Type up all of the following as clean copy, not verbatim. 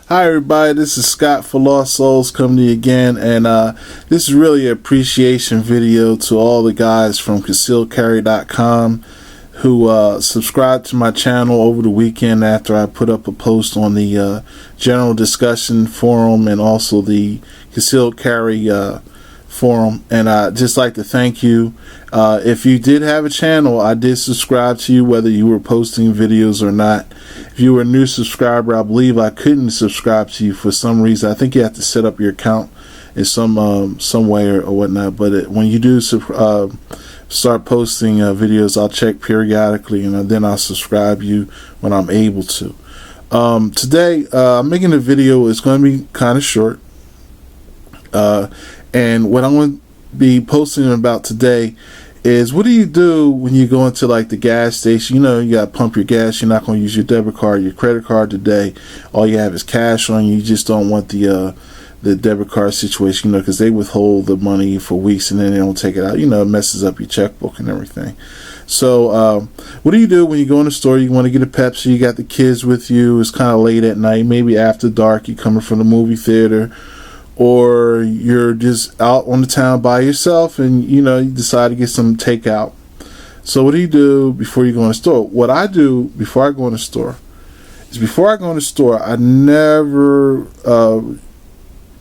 Hi everybody, this is Scott for Lost Souls coming to you again, and this is really an appreciation video to all the guys from concealedcarry.com who subscribed to my channel over the weekend after I put up a post on the general discussion forum and also the concealed carry forum. And I'd just like to thank you. If you did have a channel, I did subscribe to you whether you were posting videos or not. If you were a new subscriber, I believe I couldn't subscribe to you for some reason. I think you have to set up your account in some way or whatnot. But when you do start posting videos, I'll check periodically, and then I'll subscribe you when I'm able to. Today, I'm making a video. It's going to be kind of short. And what I'm going to be posting about today is, what do you do when you go into like the gas station? You know, you got to pump your gas. You're not going to use your debit card, your credit card today. All you have is cash on you. You just don't want the debit card situation, you know, because they withhold the money for weeks and then they don't take it out. You know, it messes up your checkbook and everything. So what do you do when you go in the store? You want to get a Pepsi. You got the kids with you. It's kind of late at night, maybe after dark. You're coming from the movie theater, or you're just out on the town by yourself and, you know, you decide to get some takeout. So what do you do before you go in the store? What I do before I go in the store is I never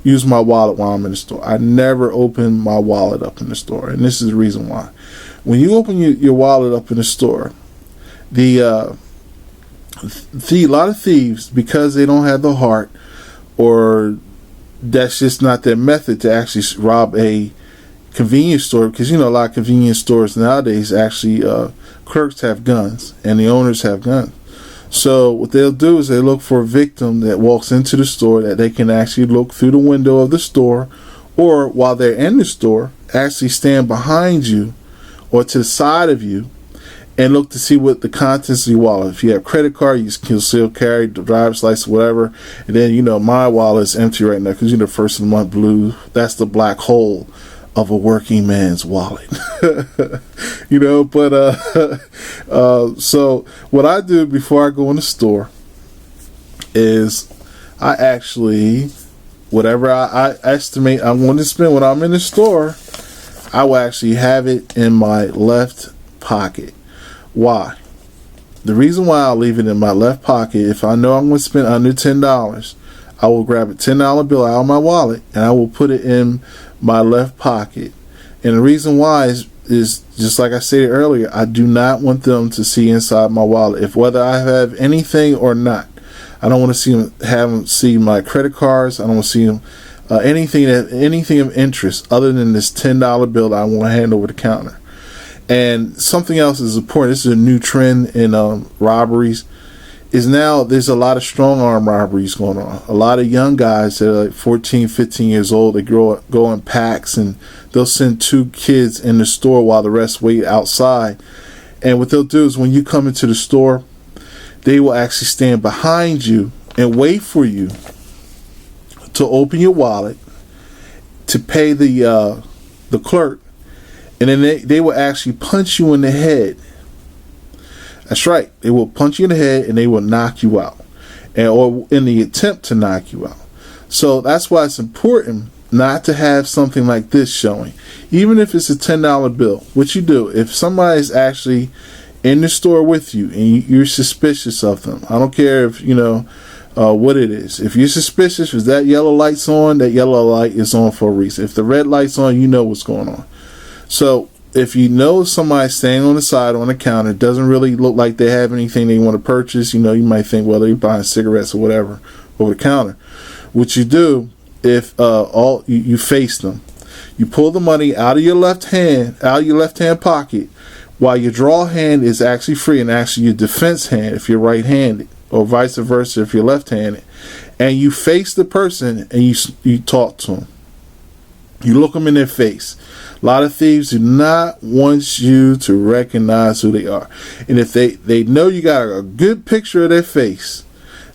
use my wallet while I'm in the store. I never open my wallet up in the store. And this is the reason why. When you open your wallet up in the store, a lot of thieves, because they don't have the heart, or that's just not their method to actually rob a convenience store, because, you know, a lot of convenience stores nowadays actually clerks have guns and the owners have guns. So what they'll do is they look for a victim that walks into the store that they can actually look through the window of the store, or while they're in the store, actually stand behind you or to the side of you and look to see what the contents of your wallet. If you have credit card, you can still carry the driver's license, whatever. And then, you know, my wallet is empty right now because, you know, first of the month blue, that's the black hole of a working man's wallet. You know, but so what I do before I go in the store is I actually, whatever I estimate I'm going to spend when I'm in the store, I will actually have it in my left pocket. Why? The reason why I'll leave it in my left pocket, if I know I'm going to spend under $10, I will grab a $10 bill out of my wallet and I will put it in my left pocket. And the reason why is just like I stated earlier, I do not want them to see inside my wallet. If whether I have anything or not, I don't want to have them see my credit cards. I don't want to see them anything of interest other than this $10 bill that I want to hand over the counter. And something else is important. This is a new trend in robberies. Is now there's a lot of strong arm robberies going on. A lot of young guys that are like 14, 15 years old, they go in packs and they'll send 2 kids in the store while the rest wait outside. And what they'll do is when you come into the store, they will actually stand behind you and wait for you to open your wallet to pay the clerk. And then they will actually punch you in the head. That's right. They will punch you in the head and they will knock you out, or in the attempt to knock you out. So that's why it's important not to have something like this showing. Even if it's a $10 bill, what you do, if somebody's actually in the store with you and you're suspicious of them, I don't care if, you know, what it is. If you're suspicious, if that yellow light's on, that yellow light is on for a reason. If the red light's on, you know what's going on. So if you know somebody's standing on the side on the counter, it doesn't really look like they have anything they want to purchase, you know, you might think, well, they're buying cigarettes or whatever over the counter. What you do, if you face them, you pull the money out of your left hand pocket, while your draw hand is actually free, and actually your defense hand if you're right-handed, or vice versa if you're left-handed, and you face the person and you talk to them. You look them in their face. A lot of thieves do not want you to recognize who they are. And if they know you got a good picture of their face,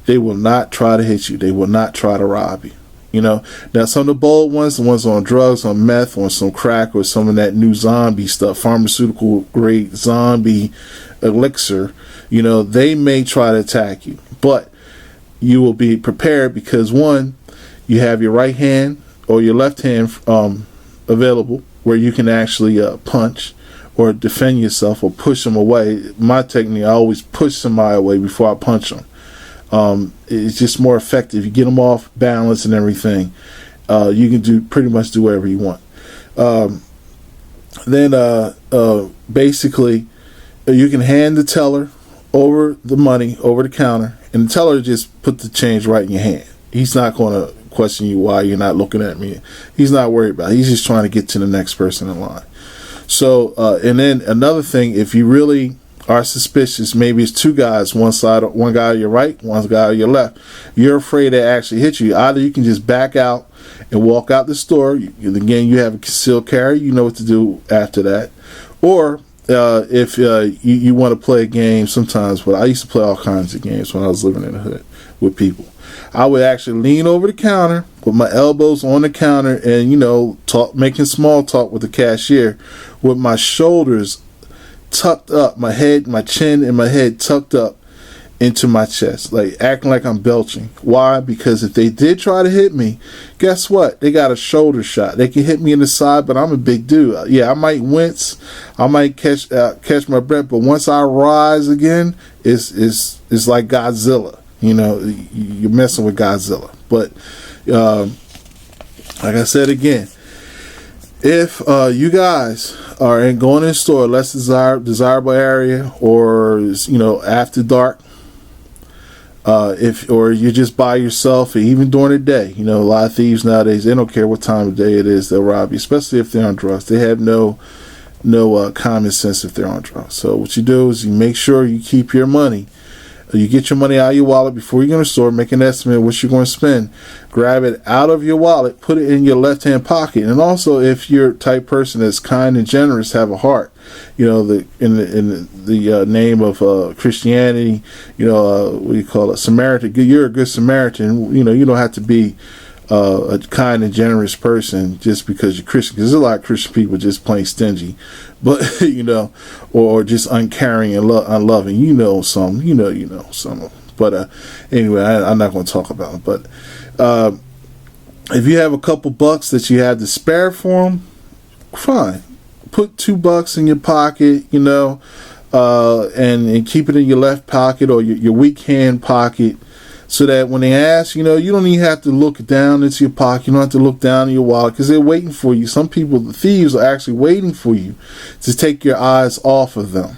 they will not try to hit you. They will not try to rob you. You know, now some of the bold ones, the ones on drugs, on meth, on some crack, or some of that new zombie stuff, pharmaceutical grade zombie elixir, you know, they may try to attack you. But you will be prepared because, one, you have your right hand or your left hand available where you can actually punch or defend yourself or push them away. My technique, I always push somebody away before I punch them. It's just more effective. You get them off balance and everything. You can pretty much do whatever you want. Then basically, you can hand the teller over the money over the counter, and the teller just put the change right in your hand. He's not going to question you why you're not looking at me. He's not worried about it. He's just trying to get to the next person in line. So, and then another thing, if you really are suspicious, maybe it's two guys, one guy on your right, one guy on your left. You're afraid they actually hit you. Either you can just back out and walk out the store. Again, you have a concealed carry. You know what to do after that. Or if you want to play a game sometimes, but I used to play all kinds of games when I was living in the hood with people. I would actually lean over the counter with my elbows on the counter and, making small talk with the cashier with my shoulders tucked up, my head, my chin and my head tucked up into my chest, like acting like I'm belching. Why? Because if they did try to hit me, guess what? They got a shoulder shot. They can hit me in the side, but I'm a big dude. Yeah, I might wince, I might catch my breath, but once I rise again, it's like Godzilla. You're messing with Godzilla. But like I said again, if you guys are going in a store, less desirable area, or after dark, or you're just by yourself, or even during the day, a lot of thieves nowadays, they don't care what time of day it is, they'll rob you, especially if they're on drugs. They have no common sense if they're on drugs. So what you do is you make sure you keep your money. You get your money out of your wallet before you go to the store, make an estimate of what you're going to spend. Grab it out of your wallet, put it in your left-hand pocket. And also, if you're a type person that's kind and generous, have a heart. In the name of Christianity, what do you call it? Samaritan. You're a good Samaritan. You don't have to be a kind and generous person just because you're Christian. Because there's a lot of Christian people just plain stingy, but or just uncaring and unloving. Some. But anyway, I'm not going to talk about it. But if you have a couple bucks that you have to spare for them, fine. Put $2 in your pocket, and keep it in your left pocket or your weak hand pocket. So that when they ask, you don't even have to look down into your pocket. You don't have to look down in your wallet because they're waiting for you. Some people, the thieves, are actually waiting for you to take your eyes off of them.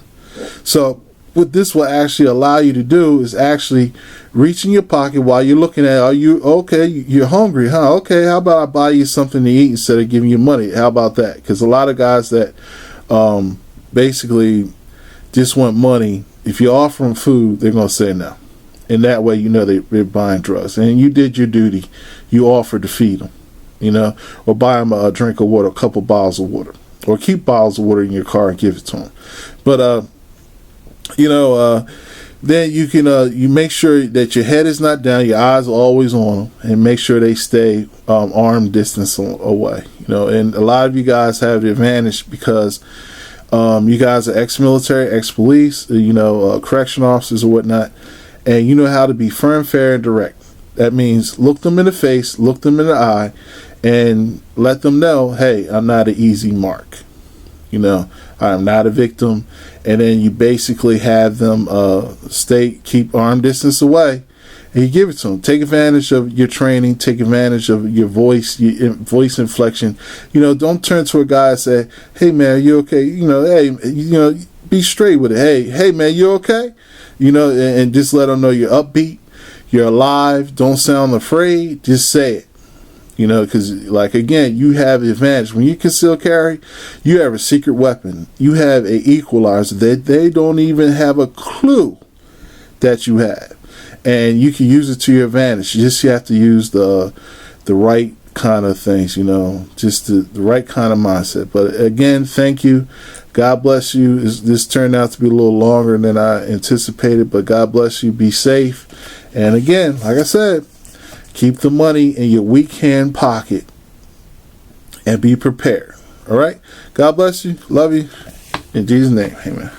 So what this will actually allow you to do is actually reach in your pocket while you're looking at, are you okay? You're hungry, huh? Okay, how about I buy you something to eat instead of giving you money? How about that? Because a lot of guys that basically just want money, if you offer them food, they're going to say no. And that way, they're buying drugs. And you did your duty. You offered to feed them, or buy them a drink of water, a couple bottles of water, or keep bottles of water in your car and give it to them. But, then you can, you make sure that your head is not down, your eyes are always on them, and make sure they stay arm distance away, and a lot of you guys have the advantage because you guys are ex-military, ex-police, correction officers or whatnot. And you know how to be firm, fair, and direct. That means look them in the face, look them in the eye, and let them know, hey, I'm not an easy mark. I'm not a victim. And then you basically have them keep arm distance away, and you give it to them. Take advantage of your training. Take advantage of your voice inflection. Don't turn to a guy and say, hey, man, you okay? Hey, be straight with it. Hey, man, you okay? And just let them know you're upbeat, you're alive, don't sound afraid, just say it. Because, again, you have the advantage. When you conceal carry, you have a secret weapon. You have an equalizer that they don't even have a clue that you have. And you can use it to your advantage. You have to use the right kind of things, just the right kind of mindset. But, again, thank you. God bless you. This turned out to be a little longer than I anticipated, but God bless you. Be safe. And again, like I said, keep the money in your weak hand pocket and be prepared. All right? God bless you. Love you. In Jesus' name, amen.